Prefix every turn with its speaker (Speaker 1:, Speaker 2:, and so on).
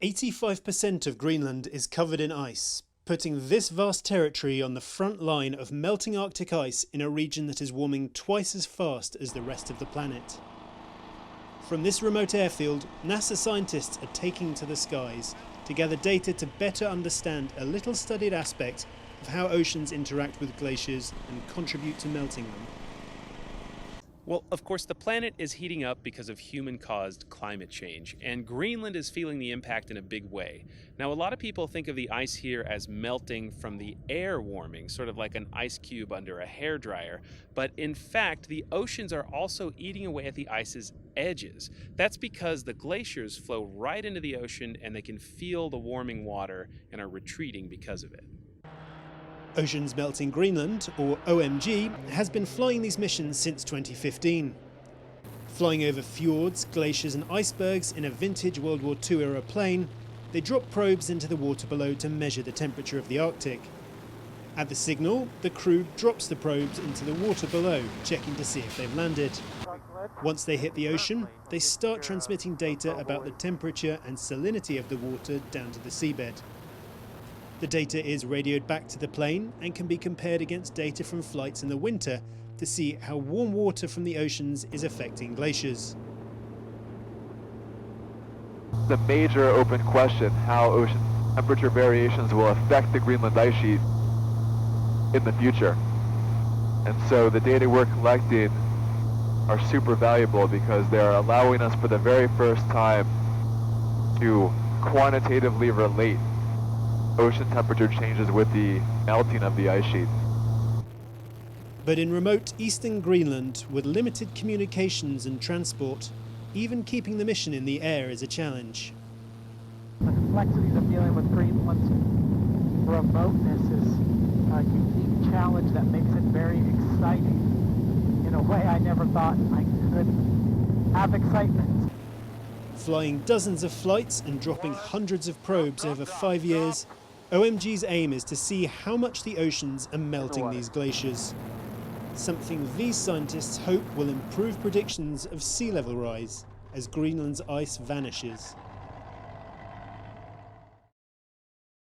Speaker 1: 85% of Greenland is covered in ice, putting this vast territory on the front line of melting Arctic ice in a region that is warming twice as fast as the rest of the planet. From this remote airfield, NASA scientists are taking to the skies to gather data to better understand a little studied aspect of how oceans interact with glaciers and contribute to melting them.
Speaker 2: Well, of course, the planet is heating up because of human-caused climate change, and Greenland is feeling the impact in a big way. Now, a lot of people think of the ice here as melting from the air warming, sort of like an ice cube under a hairdryer. But in fact, the oceans are also eating away at the ice's edges. That's because the glaciers flow right into the ocean, and they can feel the warming water and are retreating because of it.
Speaker 1: Oceans Melting Greenland, or OMG, has been flying these missions since 2015. Flying over fjords, glaciers and icebergs in a vintage World War II era plane, they drop probes into the water below to measure the temperature of the Arctic. At the signal, the crew drops the probes into the water below, checking to see if they've landed. Once they hit the ocean, they start transmitting data about the temperature and salinity of the water down to the seabed. The data is radioed back to the plane and can be compared against data from flights in the winter to see how warm water from the oceans is affecting glaciers.
Speaker 3: The major open question, how ocean temperature variations will affect the Greenland ice sheet in the future. And so the data we're collecting are super valuable because they're allowing us for the very first time to quantitatively relate ocean temperature changes with the melting of the ice sheet.
Speaker 1: But in remote eastern Greenland, with limited communications and transport, even keeping the mission in the air is a challenge.
Speaker 4: The complexities of dealing with Greenland's remoteness is a unique challenge that makes it very exciting. In a way I never thought I could have excitement.
Speaker 1: Flying dozens of flights and dropping hundreds of probes over 5 years, OMG's aim is to see how much the oceans are melting these glaciers. Something these scientists hope will improve predictions of sea level rise as Greenland's ice vanishes.